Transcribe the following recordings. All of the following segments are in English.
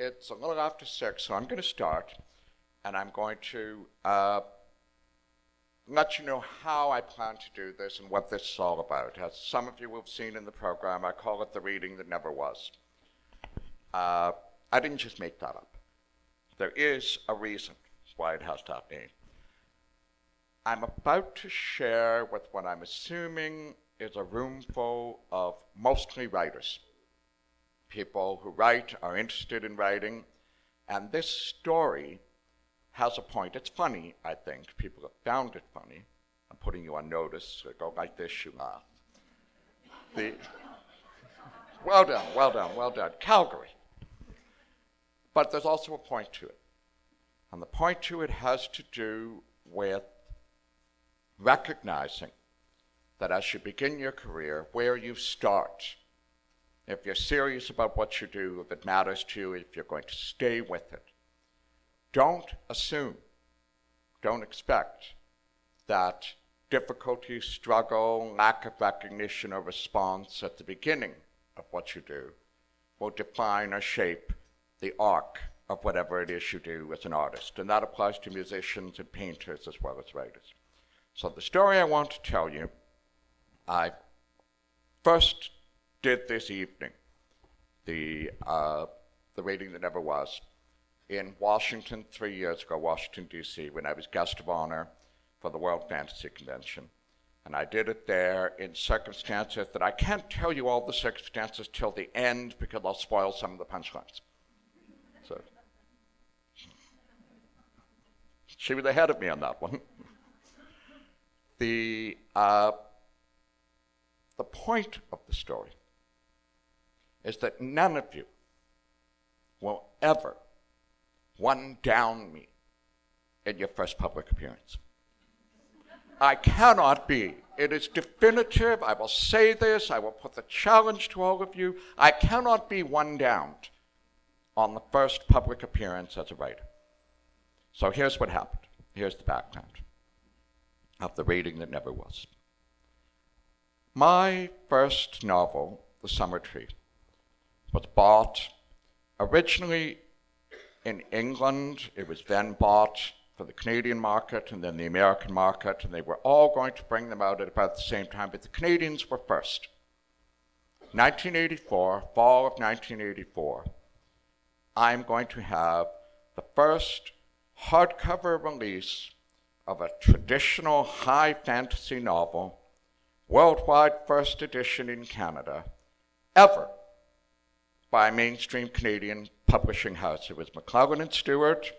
it's a little after 6, so I'm going to start, and I'm going to let you know how I plan to do this and what this is all about. As some of you have seen in the program, I call it the reading that never was. I didn't just make that up. There is a reason why it has that name. I'm about to share with what I'm assuming is a room full of mostly writers. People who write, are interested in writing, and this story has a point. It's funny, I think. People have found it funny. I'm putting you on notice. So go like this, you laugh. Well done, well done, well done. Calgary. But there's also a point to it. And the point to it has to do with recognizing that as you begin your career, where you start, if you're serious about what you do, if it matters to you, if you're going to stay with it, don't assume, don't expect that difficulty, struggle, lack of recognition or response at the beginning of what you do will define or shape the arc of whatever it is you do as an artist. And that applies to musicians and painters as well as writers. So the story I want to tell you, I first did this evening, the reading that never was, in Washington 3 years ago, Washington, D.C., when I was guest of honor for the World Fantasy Convention. And I did it there in circumstances that I can't tell you all the circumstances till the end because I'll spoil some of the punchlines. So she was ahead of me on that one. The point of the story is that none of you will ever one down me in your first public appearance. I cannot be. It is definitive. I will say this. I will put the challenge to all of you. I cannot be one downed on the first public appearance as a writer. So here's what happened. Here's the background of the reading that never was. My first novel, The Summer Tree, was bought originally in England. It was then bought for the Canadian market and then the American market, and they were all going to bring them out at about the same time, but the Canadians were first. 1984, fall of 1984, I'm going to have the first hardcover release of a traditional high fantasy novel, worldwide first edition in Canada, ever by a mainstream Canadian publishing house. It was McClelland & Stewart,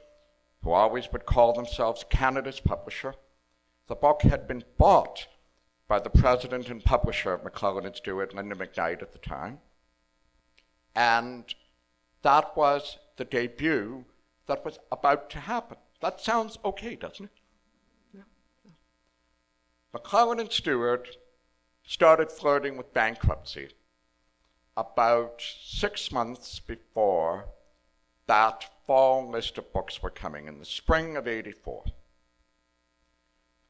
who always would call themselves Canada's publisher. The book had been bought by the president and publisher of McClelland & Stewart, Linda McKnight at the time. And that was the debut that was about to happen. That sounds okay, doesn't it? Yeah. McClelland & Stewart started flirting with bankruptcy about 6 months before that fall list of books were coming in the spring of '84.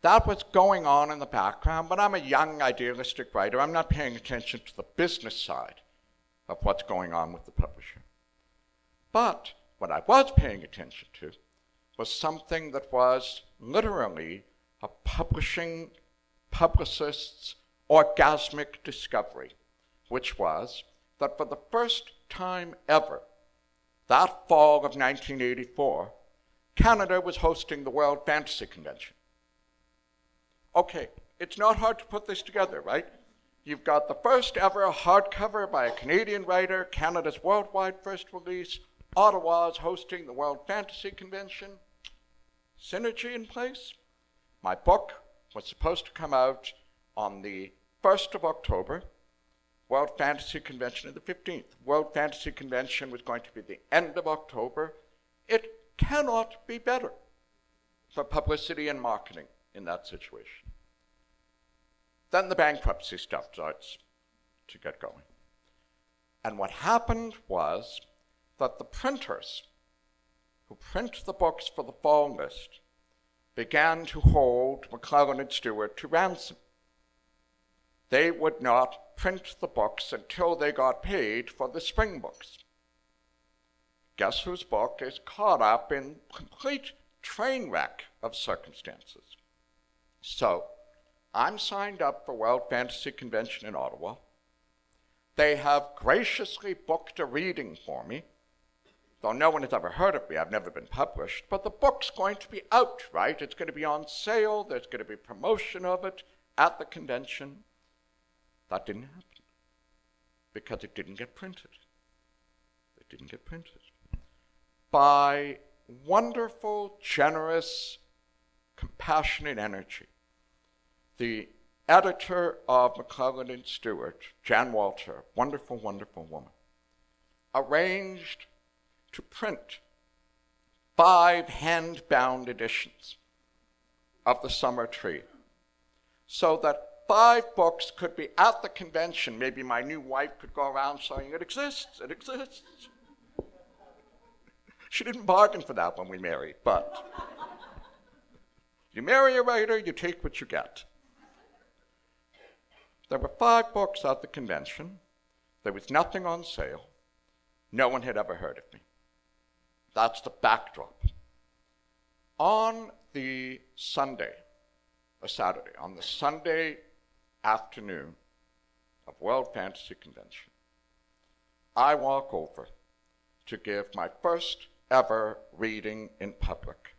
That was going on in the background, but I'm a young, idealistic writer. I'm not paying attention to the business side of what's going on with the publisher. But what I was paying attention to was something that was literally a publicist's orgasmic discovery, which was that for the first time ever, that fall of 1984, Canada was hosting the World Fantasy Convention. Okay, it's not hard to put this together, right? You've got the first ever hardcover by a Canadian writer, Canada's worldwide first release, Ottawa is hosting the World Fantasy Convention. Synergy in place. My book was supposed to come out on the 1st of October. World Fantasy Convention on the 15th. World Fantasy Convention was going to be the end of October. It cannot be better for publicity and marketing in that situation. Then the bankruptcy stuff starts to get going. And what happened was that the printers who print the books for the fall list began to hold McClelland & Stewart to ransom. They would not print the books until they got paid for the spring books. guess whose book is caught up in complete train wreck of circumstances. So, I'm signed up for World Fantasy Convention in Ottawa. They have graciously booked a reading for me, though no one has ever heard of me. I've never been published, but the book's going to be out, right? It's going to be on sale. There's going to be promotion of it at the convention. That didn't happen because it didn't get printed. It didn't get printed. By wonderful, generous, compassionate energy, the editor of McClelland and Stewart, Jan Walter, wonderful, wonderful woman, arranged to print 5 hand-bound editions of The Summer Tree so that 5 books could be at the convention. Maybe my new wife could go around saying, it exists, it exists. She didn't bargain for that when we married, but you marry a writer, you take what you get. There were 5 books at the convention. There was nothing on sale. No one had ever heard of me. That's the backdrop. On the Sunday, on the Sunday afternoon of World Fantasy Convention, I walk over to give my first ever reading in public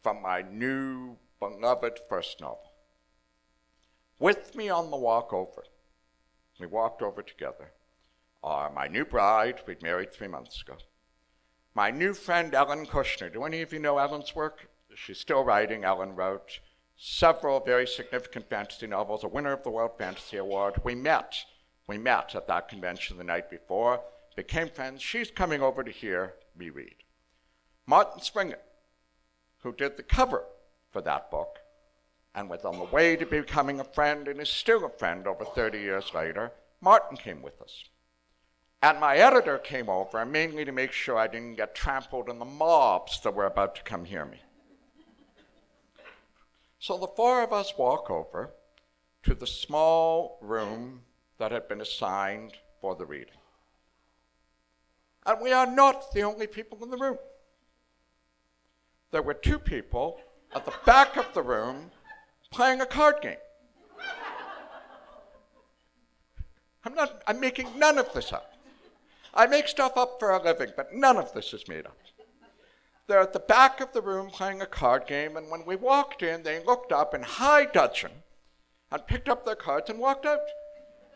from my new beloved first novel. With me on the walk over, we walked over together, are my new bride, we'd married 3 months ago, my new friend Ellen Kushner. Do any of you know Ellen's work? She's still writing. Ellen wrote several very significant fantasy novels, a winner of the World Fantasy Award. We met at that convention the night before, became friends. She's coming over to hear me read. Martin Springer, who did the cover for that book, and was on the way to becoming a friend and is still a friend over 30 years later, Martin came with us. And my editor came over, mainly to make sure I didn't get trampled in the mobs that were about to come hear me. So the 4 of us walk over to the small room that had been assigned for the reading. And we are not the only people in the room. There were 2 people at the back of the room playing a card game. I'm making none of this up. I make stuff up for a living, but none of this is made up. They're at the back of the room playing a card game, and when we walked in, they looked up in high dudgeon and picked up their cards and walked out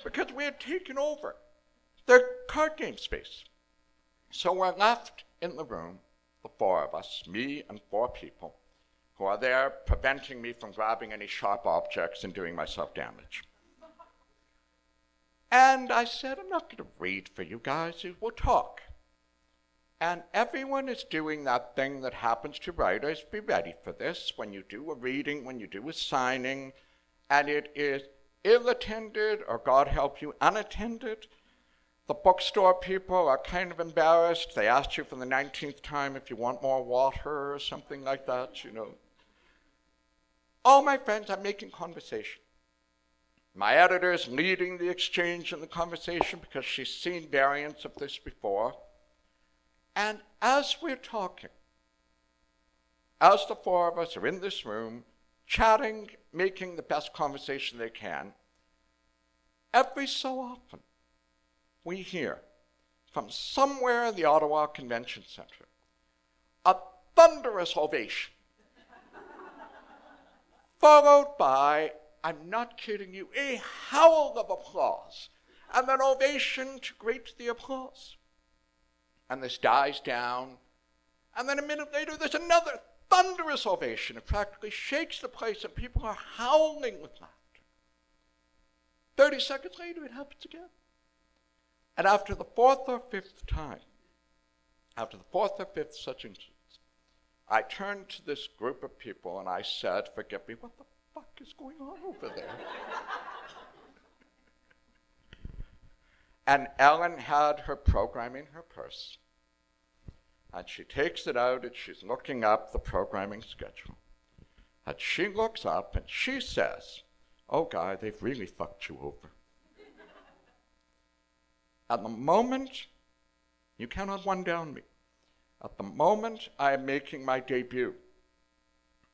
because we had taken over their card game space. So we're left in the room, the 4 of us, me and 4 people, who are there preventing me from grabbing any sharp objects and doing myself damage. And I said, I'm not going to read for you guys, we'll talk. And everyone is doing that thing that happens to writers. Be ready for this. When you do a reading, when you do a signing, and it is ill-attended, or God help you, unattended, the bookstore people are kind of embarrassed. They asked you for the 19th time if you want more water or something like that, you know. All my friends are making conversation. My editor is leading the exchange and the conversation because she's seen variants of this before. And as we're talking, as the 4 of us are in this room, chatting, making the best conversation they can, every so often we hear from somewhere in the Ottawa Convention Center a thunderous ovation, followed by, I'm not kidding you, a howl of applause, and an ovation to greet the applause. And this dies down, and then a minute later there's another thunderous ovation. It practically shakes the place, and people are howling with laughter. 30 seconds later, it happens again. And after the 4th or 5th time, after the 4th or 5th such instance, I turned to this group of people and I said, forgive me, what the fuck is going on over there? And Ellen had her program in her purse. And she takes it out and she's looking up the programming schedule. And she looks up and she says, oh, Guy, they've really fucked you over. And the moment You cannot one-down me. At the moment I am making my debut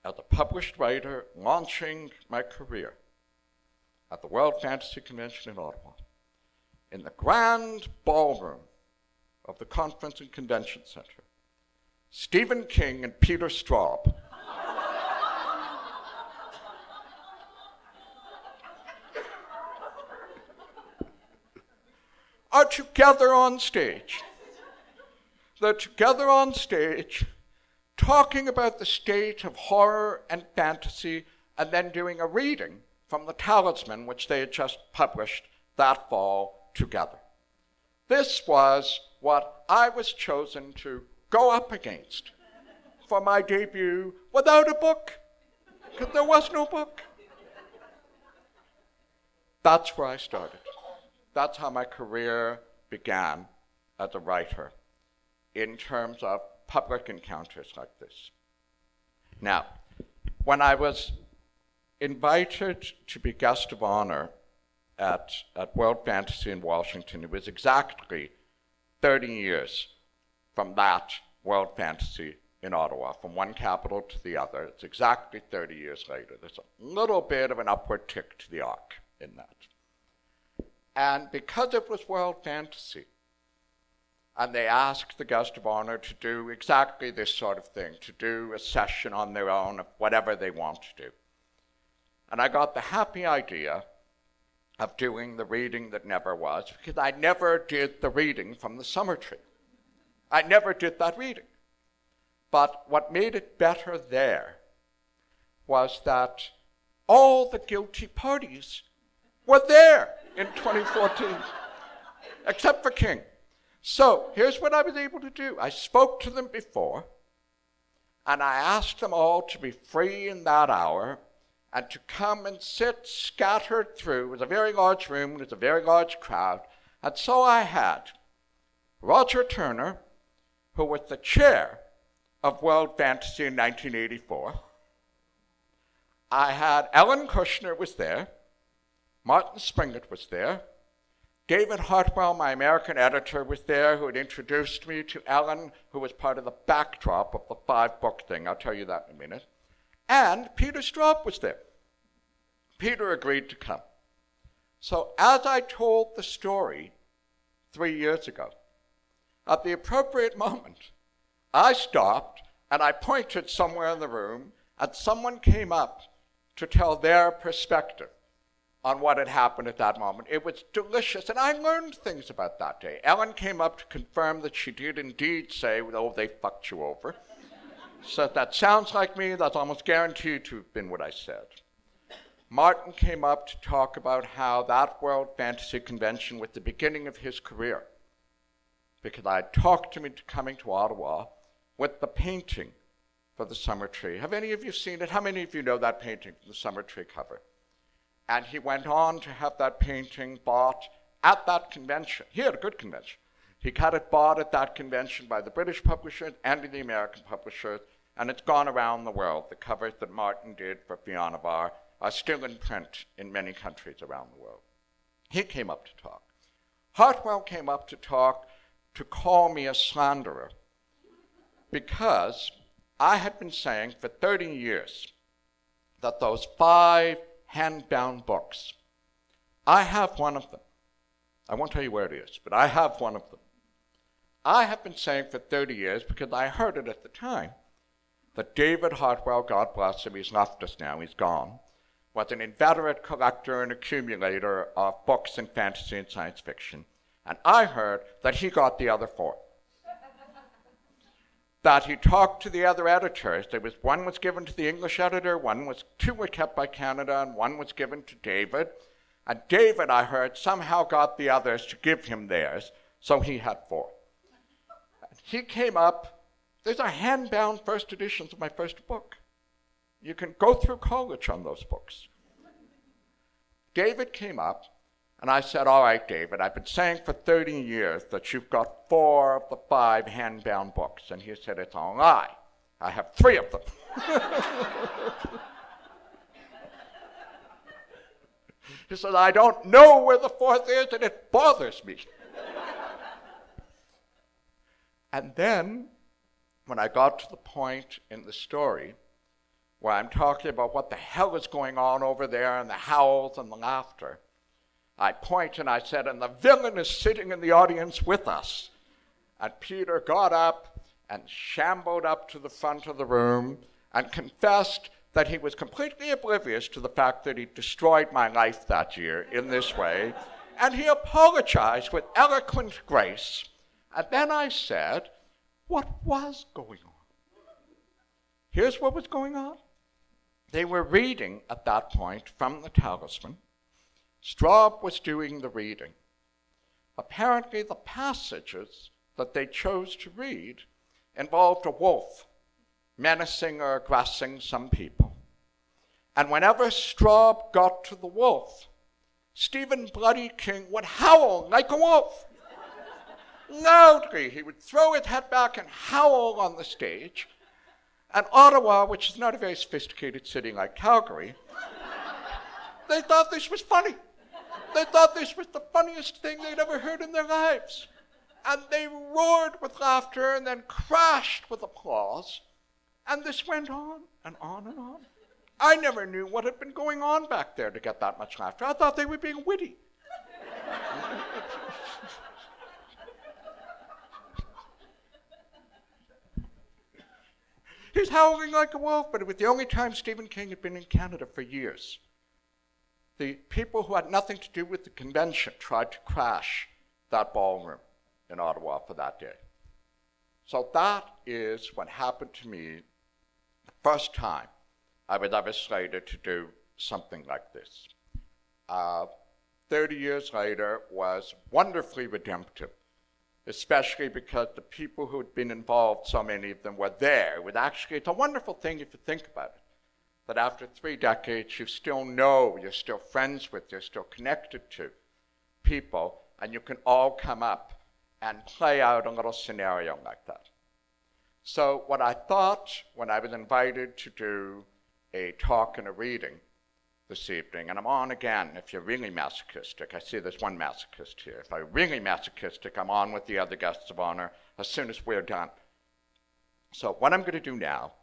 as a published writer, launching my career at the World Fantasy Convention in Ottawa, in the grand ballroom of the Conference and Convention Center, Stephen King and Peter Straub are together on stage. They're together on stage talking about the state of horror and fantasy and then doing a reading from The Talisman, which they had just published that fall together. This was what I was chosen to go up against for my debut without a book, because there was no book. That's where I started. That's how my career began as a writer in terms of public encounters like this. Now, when I was invited to be guest of honor at World Fantasy in Washington, it was exactly 30 years from that World Fantasy in Ottawa, from one capital to the other. It's exactly 30 years later. There's a little bit of an upward tick to the arc in that. And because it was World Fantasy, and they asked the guest of honor to do exactly this sort of thing, to do a session on their own of whatever they want to do. And I got the happy idea of doing the reading that never was, because I never did the reading from the Summer Tree. I never did that reading. But what made it better there was that all the guilty parties were there in 2014, except for King. So here's what I was able to do. I spoke to them before, and I asked them all to be free in that hour and to come and sit scattered through. It was a very large room, it was a very large crowd. And so I had Roger Turner, who was the chair of World Fantasy in 1984. I had Ellen Kushner was there. Martin Springett was there. David Hartwell, my American editor, was there, who had introduced me to Ellen, who was part of the backdrop of the 5-book thing. I'll tell you that in a minute. And Peter Straub was there. Peter agreed to come. So as I told the story 3 years ago, at the appropriate moment, I stopped and I pointed somewhere in the room, and someone came up to tell their perspective on what had happened at that moment. It was delicious, and I learned things about that day. Ellen came up to confirm that she did indeed say, oh, they fucked you over. So that sounds like me, that's almost guaranteed to have been what I said. Martin came up to talk about how that World Fantasy Convention was the beginning of his career, because I had talked him into coming to Ottawa with the painting for the Summer Tree. Have any of you seen it? How many of you know that painting from the Summer Tree cover? And he went on to have that painting bought at that convention. He had a good convention. He got it bought at that convention by the British publishers and the American publishers, and it's gone around the world. The covers that Martin did for Fiona Barr are still in print in many countries around the world. He came up to talk. Hartwell came up to talk to call me a slanderer, because I had been saying for 30 years that those 5 hand-bound books, I have one of them. I won't tell you where it is, but I have one of them. I have been saying for 30 years, because I heard it at the time, that David Hartwell, God bless him, he's left us now, he's gone, was an inveterate collector and accumulator of books in fantasy and science fiction. And I heard that he got the other 4. That he talked to the other editors. One was given to the English editor, 2 were kept by Canada, and 1 was given to David. And David, I heard, somehow got the others to give him theirs, so he had 4. He came up, these are hand-bound first editions of my first book. You can go through college on those books. David came up, and I said, all right, David, I've been saying for 30 years that you've got 4 of the 5 hand-bound books. And he said, it's a lie. I have 3 of them. He said, I don't know where the 4th is, and it bothers me. And then, when I got to the point in the story where I'm talking about what the hell is going on over there and the howls and the laughter, I point and I said, and the villain is sitting in the audience with us. And Peter got up and shambled up to the front of the room and confessed that he was completely oblivious to the fact that he destroyed my life that year in this way. And he apologized with eloquent grace. And then I said, what was going on? Here's what was going on. They were reading at that point from the Talisman. Straub was doing the reading. Apparently the passages that they chose to read involved a wolf menacing or aggressing some people. And whenever Straub got to the wolf, Stephen Bloody King would howl like a wolf. Loudly, he would throw his head back and howl on the stage. And Ottawa, which is not a very sophisticated city like Calgary, they thought this was funny. They thought this was the funniest thing they'd ever heard in their lives. And they roared with laughter and then crashed with applause. And this went on and on and on. I never knew what had been going on back there to get that much laughter. I thought they were being witty. He's howling like a wolf, but it was the only time Stephen King had been in Canada for years. The people who had nothing to do with the convention tried to crash that ballroom in Ottawa for that day. So that is what happened to me the first time I was ever slated to do something like this. 30 years later was wonderfully redemptive, especially because the people who had been involved, so many of them were there. It's a wonderful thing if you think about it, that after 3 decades you still know, you're still friends with, you're still connected to people, and you can all come up and play out a little scenario like that. So what I thought when I was invited to do a talk and a reading this evening, and I'm on again if you're really masochistic. I see there's one masochist here. If I'm really masochistic, I'm on with the other guests of honor as soon as we're done. So what I'm going to do now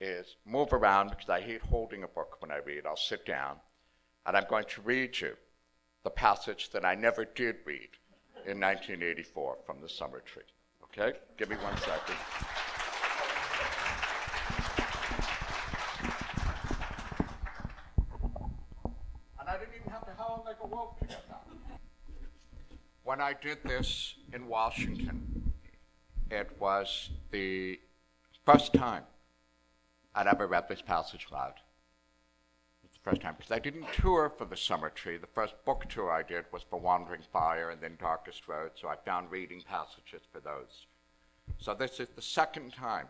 is move around because I hate holding a book when I read. I'll sit down, and I'm going to read you the passage that I never did read in 1984 from The Summer Tree. Okay? Give me 1 second. I didn't even have to howl like a wolf to get that. When I did this in Washington, it was the first time I'd ever read this passage loud. It's the first time, because I didn't tour for The Summer Tree. The first book tour I did was for Wandering Fire and then Darkest Road, so I found reading passages for those. So this is the second time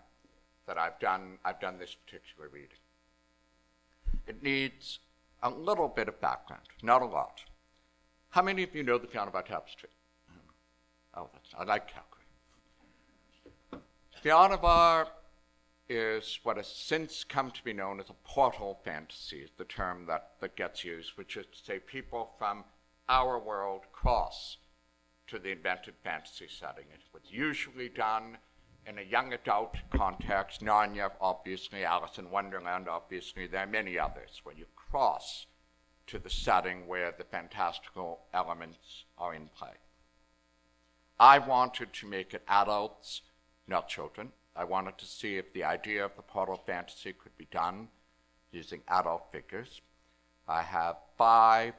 that I've done this particular reading. It needs a little bit of background, not a lot. How many of you know the Fianna Tapestry? Oh, I like Calgary. Fianna is what has since come to be known as a portal fantasy, is the term that gets used, which is to say people from our world cross to the invented fantasy setting. It was usually done in a young adult context. Narnia, obviously, Alice in Wonderland, obviously. There are many others where you cross to the setting where the fantastical elements are in play. I wanted to make it adults, not children. I wanted to see if the idea of the portal fantasy could be done using adult figures. I have 5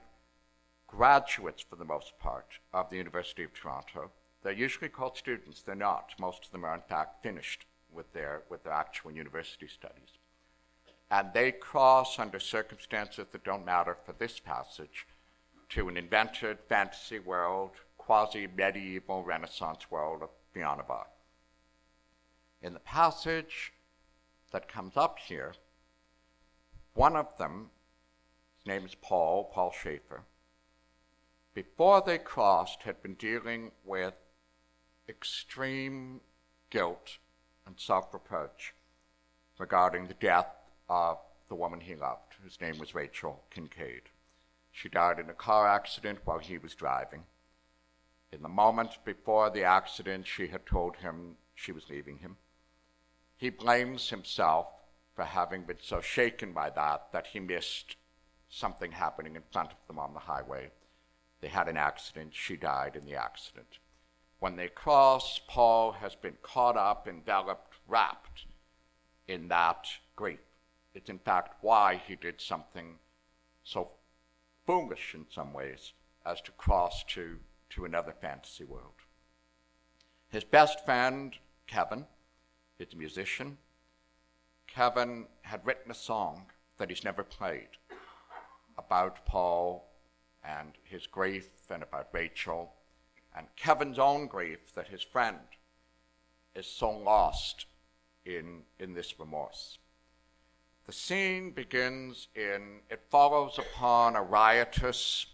graduates, for the most part, of the University of Toronto. They're usually called students. They're not. Most of them are, in fact, finished with their actual university studies. And they cross under circumstances that don't matter for this passage to an invented fantasy world, quasi-medieval Renaissance world of Fianna Fáil. In the passage that comes up here, one of them, his name is Paul Schaefer, before they crossed had been dealing with extreme guilt and self-reproach regarding the death of the woman he loved, whose name was Rachel Kincaid. She died in a car accident while he was driving. In the moment before the accident, she had told him she was leaving him. He blames himself for having been so shaken by that he missed something happening in front of them on the highway. They had an accident. She died in the accident. When they cross, Paul has been caught up, enveloped, wrapped in that grief. It's in fact why he did something so foolish in some ways as to cross to another fantasy world. His best friend, Kevin, is a musician. Kevin had written a song that he's never played about Paul and his grief and about Rachel and Kevin's own grief that his friend is so lost in this remorse. The scene begins it follows upon a riotous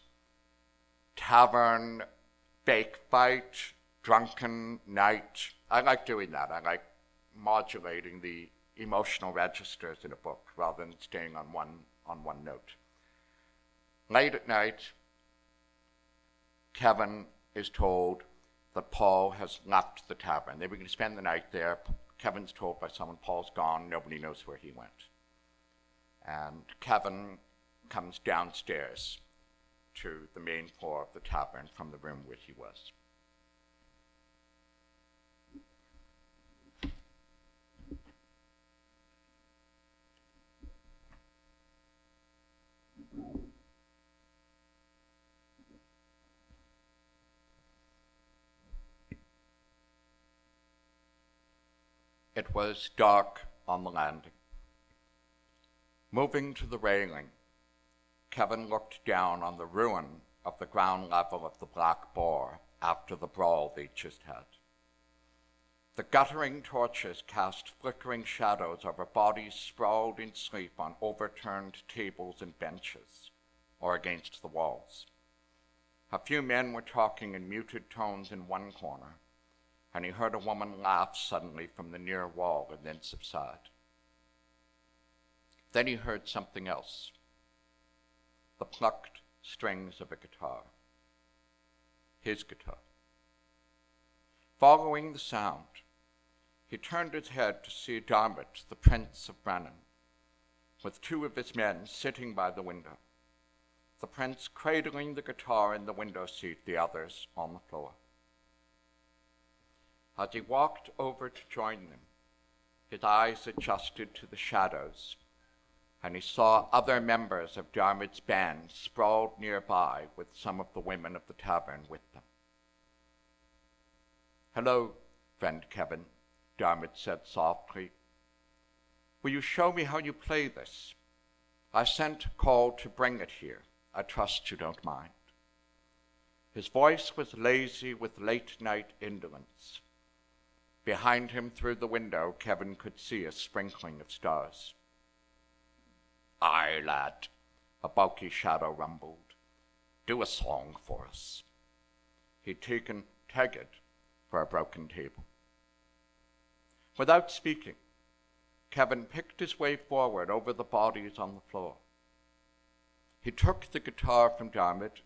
tavern fake fight, drunken night. I like doing that. I like modulating the emotional registers in a book rather than staying on one note. Late at night, Kevin is told that Paul has left the tavern. They were going to spend the night there. Kevin's told by someone, Paul's gone, nobody knows where he went. And Kevin comes downstairs to the main floor of the tavern from the room where he was. It was dark on the landing. Moving to the railing, Kevin looked down on the ruin of the ground level of the Black Boar after the brawl they'd just had. The guttering torches cast flickering shadows over bodies sprawled in sleep on overturned tables and benches or against the walls. A few men were talking in muted tones in one corner, and he heard a woman laugh suddenly from the near wall and then subside. Then he heard something else, the plucked strings of a guitar, his guitar. Following the sound, he turned his head to see Dermot, the Prince of Brennan, with two of his men sitting by the window, the prince cradling the guitar in the window seat, the others on the floor. As he walked over to join them, his eyes adjusted to the shadows, and he saw other members of Dermot's band sprawled nearby with some of the women of the tavern with them. "Hello, friend Kevin," Dermot said softly. "Will you show me how you play this? I sent a call to bring it here. I trust you don't mind." His voice was lazy with late-night indolence. Behind him through the window, Kevin could see a sprinkling of stars. "Aye, lad," a bulky shadow rumbled. "Do a song for us." He'd taken Teggett for a broken table. Without speaking, Kevin picked his way forward over the bodies on the floor. He took the guitar from Dermot,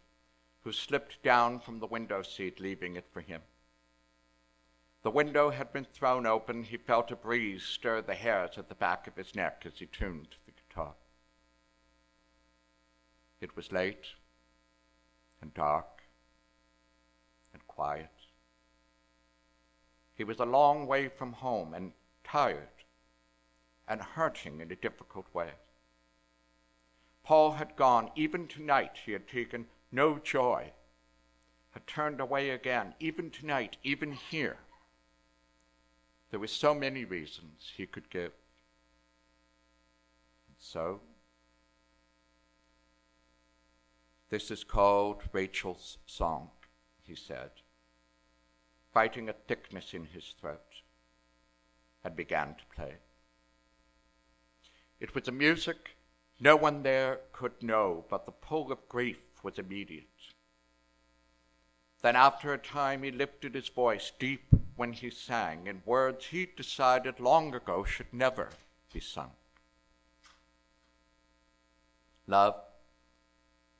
who slipped down from the window seat, leaving it for him. The window had been thrown open. He felt a breeze stir the hairs at the back of his neck as he tuned the guitar. It was late and dark and quiet. He was a long way from home and tired and hurting in a difficult way. Paul had gone. Even tonight he had taken no joy, had turned away again. Even tonight, even here, there were so many reasons he could give. And so, "This is called Rachel's Song," he said, fighting a thickness in his throat, and began to play. It was a music no one there could know, but the pull of grief was immediate. Then after a time he lifted his voice deep when he sang in words he'd decided long ago should never be sung. "Love,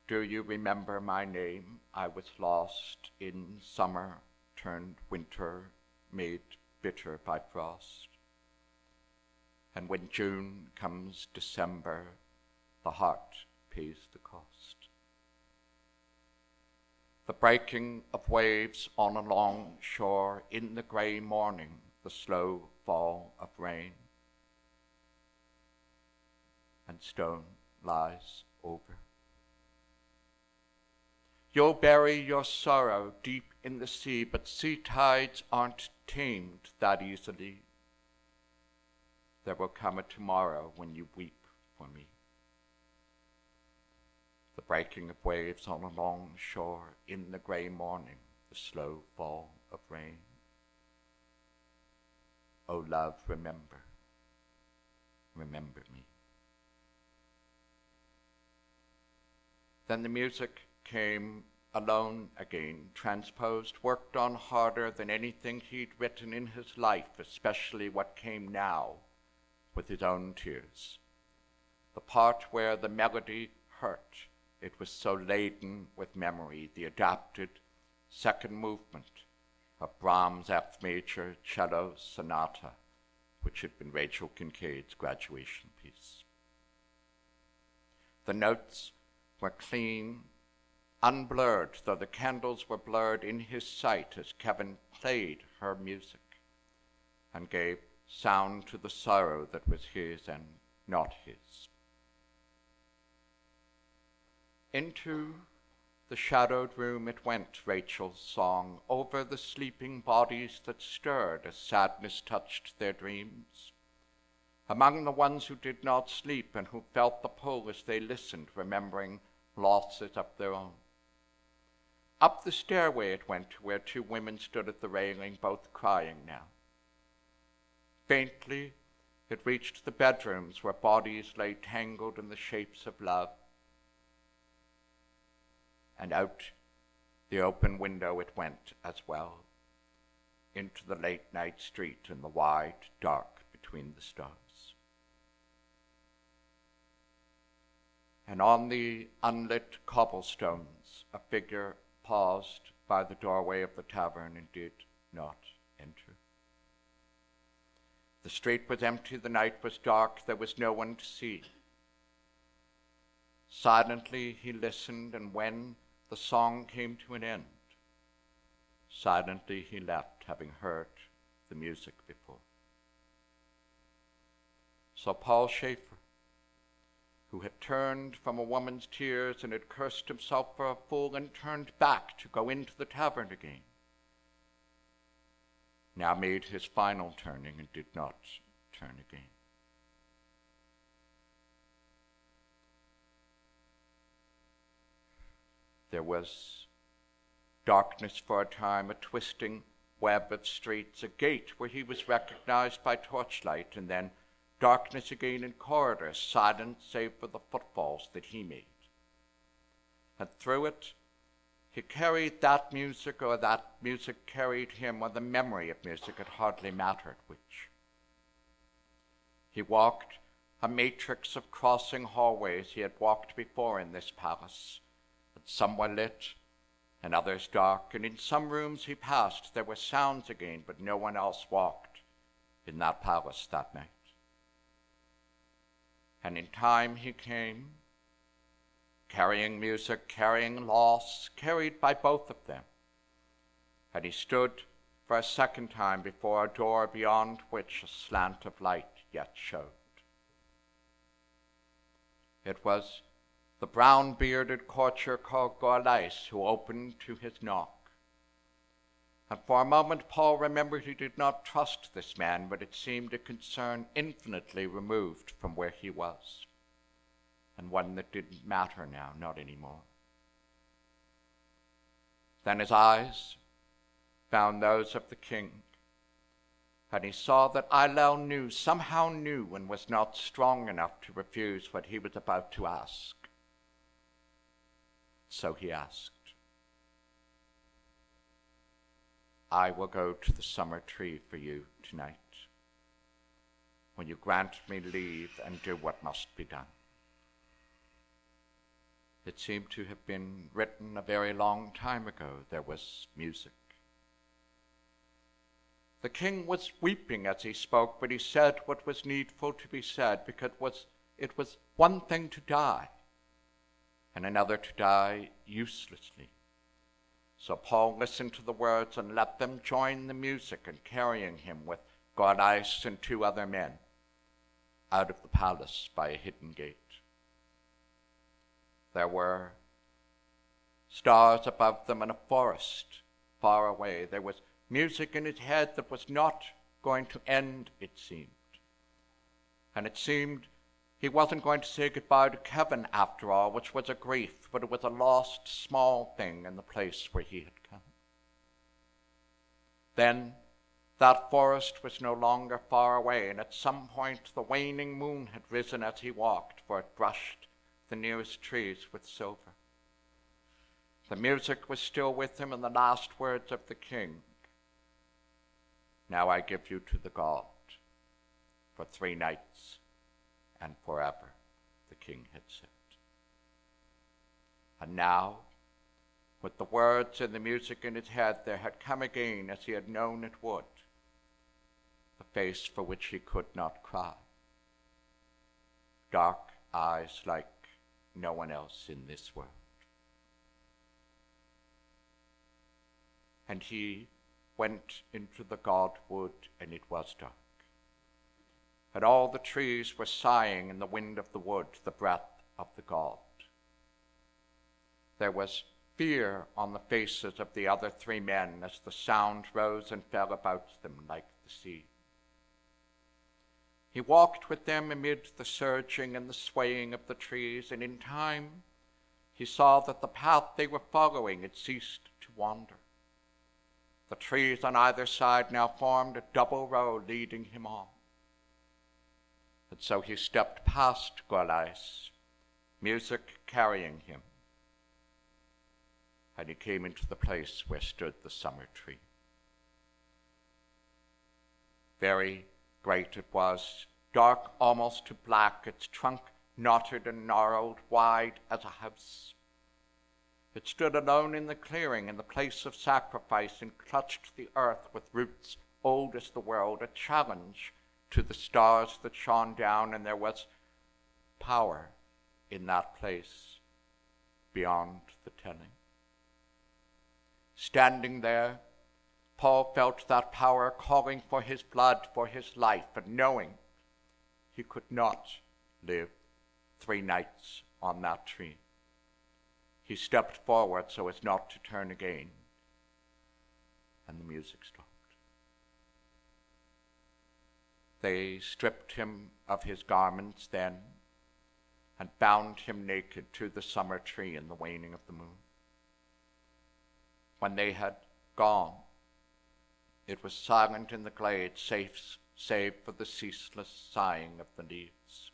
do you remember my name? I was lost in summer, turned winter, made bitter by frost. And when June comes December, the heart pays the cost. The breaking of waves on a long shore, in the grey morning, the slow fall of rain, and stone lies over. You'll bury your sorrow deep in the sea, but sea tides aren't tamed that easily. There will come a tomorrow when you weep for me. The breaking of waves on a long shore, in the grey morning, the slow fall of rain. Oh love, remember, remember me. Then the music came alone again, transposed, worked on harder than anything he'd written in his life, especially what came now with his own tears. The part where the melody hurt, it was so laden with memory, the adapted second movement of Brahms' F major cello sonata, which had been Rachel Kincaid's graduation piece. The notes were clean, unblurred, though the candles were blurred in his sight as Kevin played her music and gave sound to the sorrow that was his and not his. Into the shadowed room it went, Rachel's song, over the sleeping bodies that stirred as sadness touched their dreams. Among the ones who did not sleep and who felt the pull as they listened, remembering losses of their own. Up the stairway it went to where two women stood at the railing, both crying now. Faintly, it reached the bedrooms where bodies lay tangled in the shapes of love. And out the open window it went as well, into the late night street and the wide dark between the stars. And on the unlit cobblestones, a figure paused by the doorway of the tavern and did not enter. The street was empty, the night was dark, there was no one to see. Silently he listened, and when the song came to an end, silently he left, having heard the music before. So Paul Schaefer, who had turned from a woman's tears and had cursed himself for a fool and turned back to go into the tavern again, now made his final turning and did not turn again. There was darkness for a time, a twisting web of streets, a gate where he was recognized by torchlight, and then darkness again in corridors, silent save for the footfalls that he made. And through it, he carried that music, or that music carried him, or the memory of music, it hardly mattered which. He walked a matrix of crossing hallways he had walked before in this palace, and some were lit, and others dark, and in some rooms he passed, there were sounds again, but no one else walked in that palace that night. And in time he came, carrying music, carrying loss, carried by both of them. And he stood for a second time before a door beyond which a slant of light yet showed. It was the brown-bearded courtier called Gorlais who opened to his knock. And for a moment Paul remembered he did not trust this man, but it seemed a concern infinitely removed from where he was, and one that didn't matter now, not anymore. Then his eyes found those of the king, and he saw that Eilel knew, somehow knew, and was not strong enough to refuse what he was about to ask. So he asked, I will go to the summer tree for you tonight, when you grant me leave and do what must be done. It seemed to have been written a very long time ago. There was music. The king was weeping as he spoke, but he said what was needful to be said, because it was one thing to die, and another to die uselessly. So Paul listened to the words and let them join the music in carrying him with Guy and 2 other men out of the palace by a hidden gate. There were stars above them and a forest far away. There was music in his head that was not going to end, it seemed. And it seemed he wasn't going to say goodbye to Kevin after all, which was a grief, but it was a lost small thing in the place where he had come. Then that forest was no longer far away, and at some point the waning moon had risen as he walked, for it brushed the nearest trees with silver. The music was still with him, and the last words of the king, "Now I give you to the god for 3 nights and forever," the king had said. And now, with the words and the music in his head, there had come again, as he had known it would, the face for which he could not cry. Dark eyes like no one else in this world. And he went into the god wood, and it was dark. And all the trees were sighing in the wind of the wood, the breath of the god. There was fear on the faces of the other 3 men as the sound rose and fell about them like the sea. He walked with them amid the surging and the swaying of the trees, and in time he saw that the path they were following had ceased to wander. The trees on either side now formed a double row leading him on. And so he stepped past Guy, music carrying him, and he came into the place where stood the summer tree. Very great it was, dark almost to black, its trunk knotted and gnarled, wide as a house. It stood alone in the clearing, in the place of sacrifice, and clutched the earth with roots old as the world, a challenge to the stars that shone down, and there was power in that place beyond the telling. Standing there, Paul felt that power calling for his blood, for his life, and knowing he could not live 3 nights on that tree. He stepped forward so as not to turn again, and the music stopped. They stripped him of his garments then and bound him naked to the summer tree in the waning of the moon. When they had gone, it was silent in the glade, save for the ceaseless sighing of the leaves.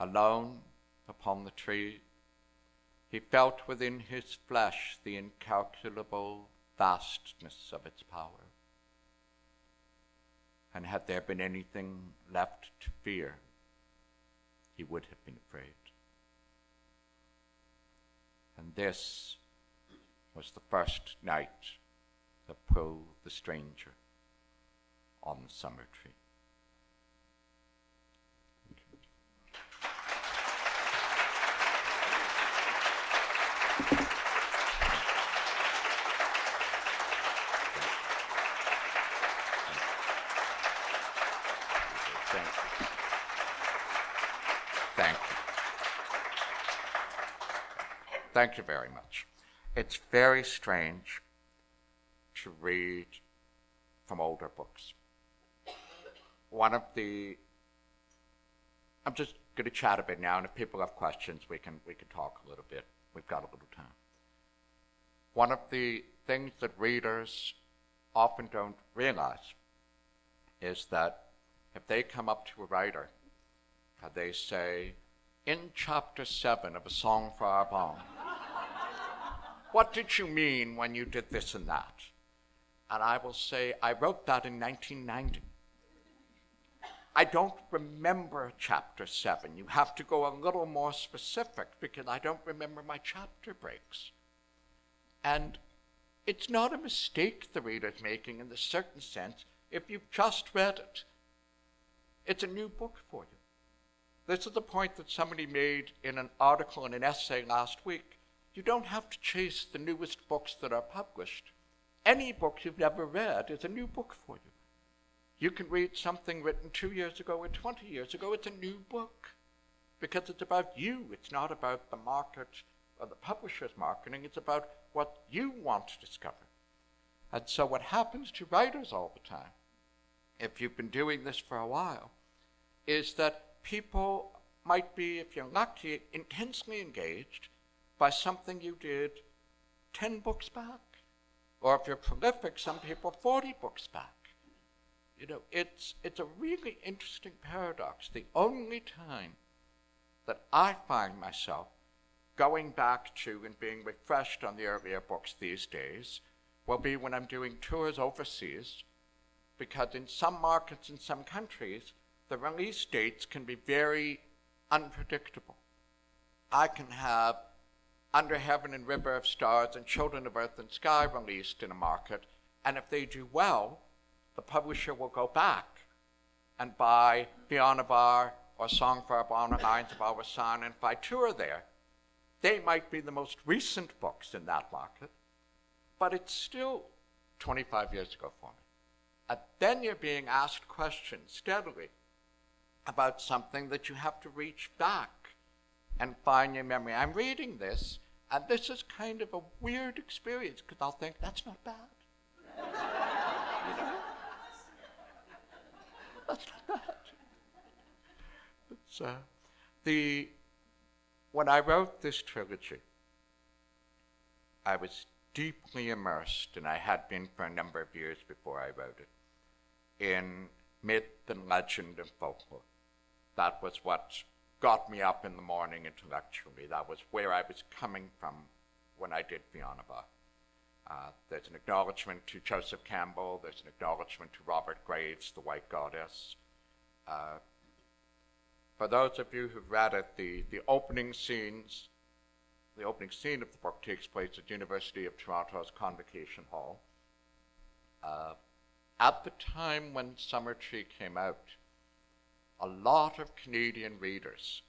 Alone upon the tree, he felt within his flesh the incalculable vastness of its power. And had there been anything left to fear, he would have been afraid. And this was the first night that pulled the stranger on the summer tree. Thank you very much. It's very strange to read from older books. I'm just going to chat a bit now, and if people have questions, we can talk a little bit. We've got a little time. One of the things that readers often don't realize is that if they come up to a writer and they say, "In chapter 7 of A Song for Our Bond, what did you mean when you did this and that?" And I will say, "I wrote that in 1990. I don't remember chapter 7. You have to go a little more specific because I don't remember my chapter breaks." And it's not a mistake the reader's making in the certain sense if you've just read it. It's a new book for you. This is the point that somebody made in an article in an essay last week. You don't have to chase the newest books that are published. Any book you've never read is a new book for you. You can read something written 2 years ago or 20 years ago. It's a new book because it's about you. It's not about the market or the publisher's marketing. It's about what you want to discover. And so what happens to writers all the time, if you've been doing this for a while, is that people might be, if you're lucky, intensely engaged by something you did 10 books back. Or if you're prolific, some people 40 books back. You know, it's a really interesting paradox. The only time that I find myself going back to and being refreshed on the earlier books these days will be when I'm doing tours overseas, because in some markets in some countries, the release dates can be very unpredictable. I can have Under Heaven and River of Stars and Children of Earth and Sky released in a market, and if they do well, the publisher will go back and buy Beyond of Our or Song for Our Bonner Lines of Our Son, and if I tour there, they might be the most recent books in that market, but it's still 25 years ago for me. And then you're being asked questions steadily about something that you have to reach back and find your memory. I'm reading this, and this is kind of a weird experience, because I'll think, that's not bad. You know? That's not bad. When I wrote this trilogy, I was deeply immersed, and I had been for a number of years before I wrote it, in myth and legend and folklore. That was what got me up in the morning intellectually. That was where I was coming from when I did Beyond of Our. There's an acknowledgement to Joseph Campbell. There's an acknowledgement to Robert Graves, The White Goddess. For those of you who've read it, the opening scene of the book takes place at University of Toronto's Convocation Hall. At the time when Summer Tree came out, a lot of Canadian readers,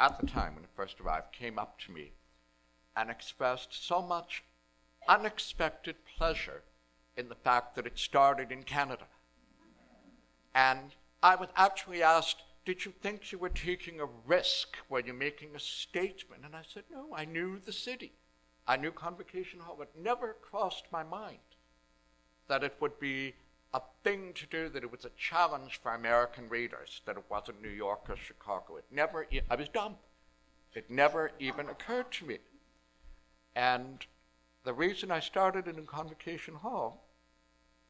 at the time when it first arrived, came up to me and expressed so much unexpected pleasure in the fact that it started in Canada. And I was actually asked, did you think you were taking a risk? Were you making a statement? And I said, no, I knew the city. I knew Convocation Hall. It never crossed my mind that it would be a thing to do, that it was a challenge for American readers, that it wasn't New York or Chicago. I was dumb. It never even occurred to me. And the reason I started it in Convocation Hall,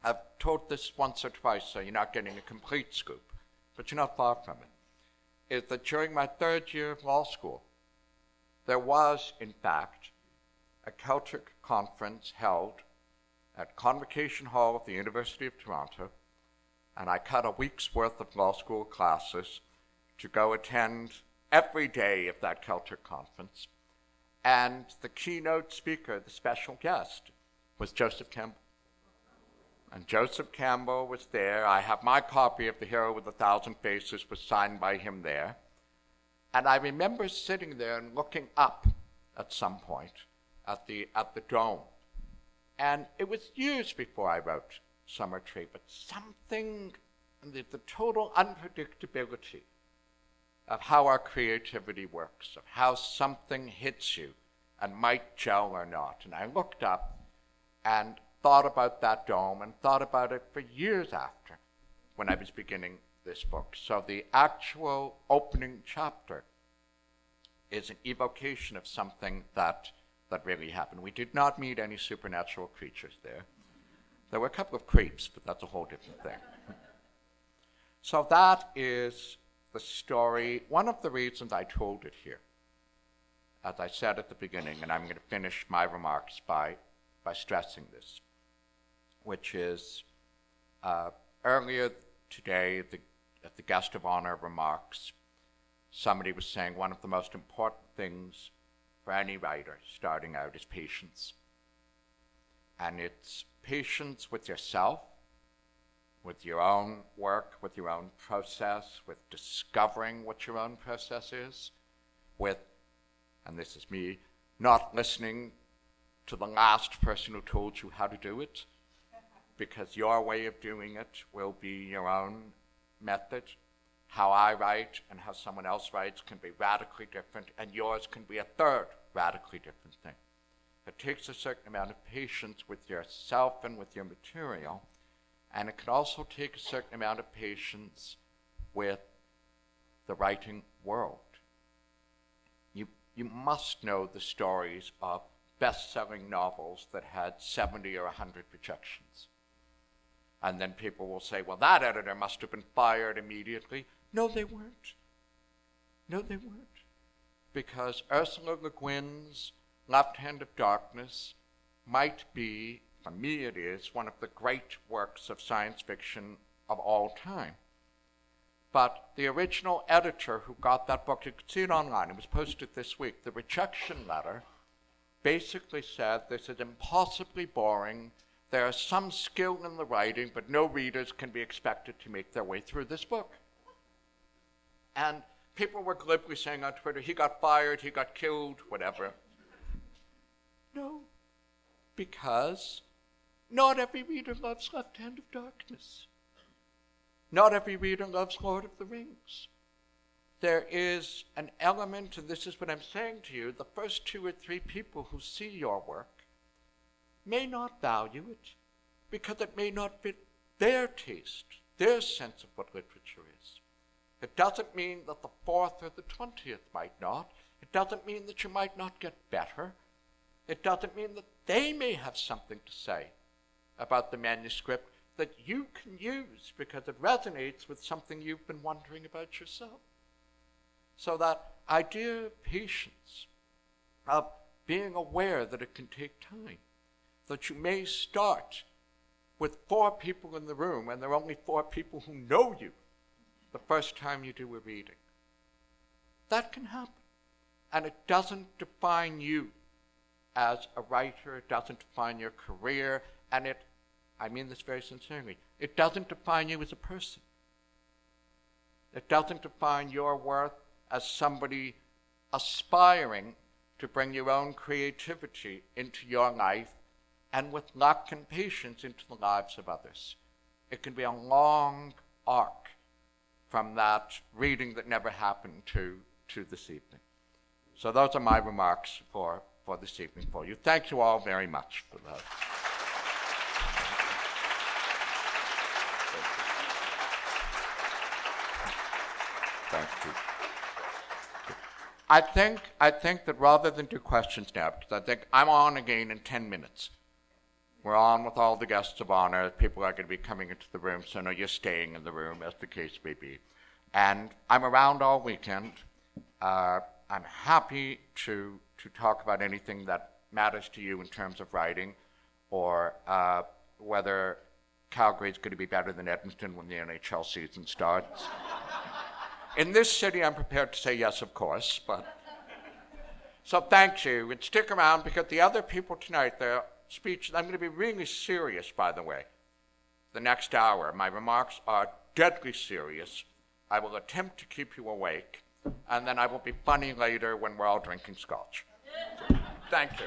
I've told this once or twice, so you're not getting a complete scoop, but you're not far from it, is that during my third year of law school, there was, in fact, a Celtic conference held at Convocation Hall at the University of Toronto, and I cut a week's worth of law school classes to go attend every day of that Celtic conference. And the keynote speaker, the special guest, was Joseph Campbell. And Joseph Campbell was there. I have my copy of The Hero with 1,000 Faces, was signed by him there. And I remember sitting there and looking up at some point at the dome. And it was years before I wrote Summer Tree, but something, the total unpredictability of how our creativity works, of how something hits you and might gel or not. And I looked up and thought about that dome and thought about it for years after when I was beginning this book. So the actual opening chapter is an evocation of something that really happened. We did not meet any supernatural creatures there. There were a couple of creeps, but that's a whole different thing. So that is the story. One of the reasons I told it here, as I said at the beginning, and I'm going to finish my remarks by stressing this, which is earlier today at the guest of honor remarks, somebody was saying one of the most important things for any writer starting out is patience. And it's patience with yourself, with your own work, with your own process, with discovering what your own process is, with, and this is me, not listening to the last person who told you how to do it, because your way of doing it will be your own method. How I write and how someone else writes can be radically different, and yours can be a third radically different thing. It takes a certain amount of patience with yourself and with your material, and it can also take a certain amount of patience with the writing world. You must know the stories of best-selling novels that had 70 or 100 rejections. And then people will say, well, that editor must have been fired immediately. No, they weren't. No, they weren't. Because Ursula Le Guin's Left Hand of Darkness might be, for me it is, one of the great works of science fiction of all time. But the original editor who got that book, you can see it online, it was posted this week, the rejection letter basically said, this is impossibly boring, there is some skill in the writing, but no readers can be expected to make their way through this book. And people were glibly saying on Twitter, he got fired, he got killed, whatever. No, because not every reader loves Left Hand of Darkness. Not every reader loves Lord of the Rings. There is an element, and this is what I'm saying to you, the first 2 or 3 people who see your work may not value it because it may not fit their taste, their sense of what literature is. It doesn't mean that the 4th or the 20th might not. It doesn't mean that you might not get better. It doesn't mean that they may have something to say about the manuscript that you can use because it resonates with something you've been wondering about yourself. So that idea of patience, of being aware that it can take time, that you may start with 4 people in the room and there are only 4 people who know you the first time you do a reading. That can happen. And it doesn't define you as a writer, it doesn't define your career, and I mean this very sincerely, it doesn't define you as a person. It doesn't define your worth as somebody aspiring to bring your own creativity into your life and with luck and patience into the lives of others. It can be a long arc from that reading that never happened to this evening. So those are my remarks for this evening for you. Thank you all very much for that. Thank you. I think that rather than do questions now, because I think I'm on again in 10 minutes. We're on with all the guests of honor. People are going to be coming into the room, so no, you're staying in the room, as the case may be. And I'm around all weekend. I'm happy to talk about anything that matters to you in terms of writing, or whether Calgary's going to be better than Edmonton when the NHL season starts. In this city, I'm prepared to say yes, of course, but... So thank you, and stick around, because the other people tonight, their speeches, I'm going to be really serious, by the way, the next hour. My remarks are deadly serious. I will attempt to keep you awake, and then I will be funny later when we're all drinking scotch. So, thank you.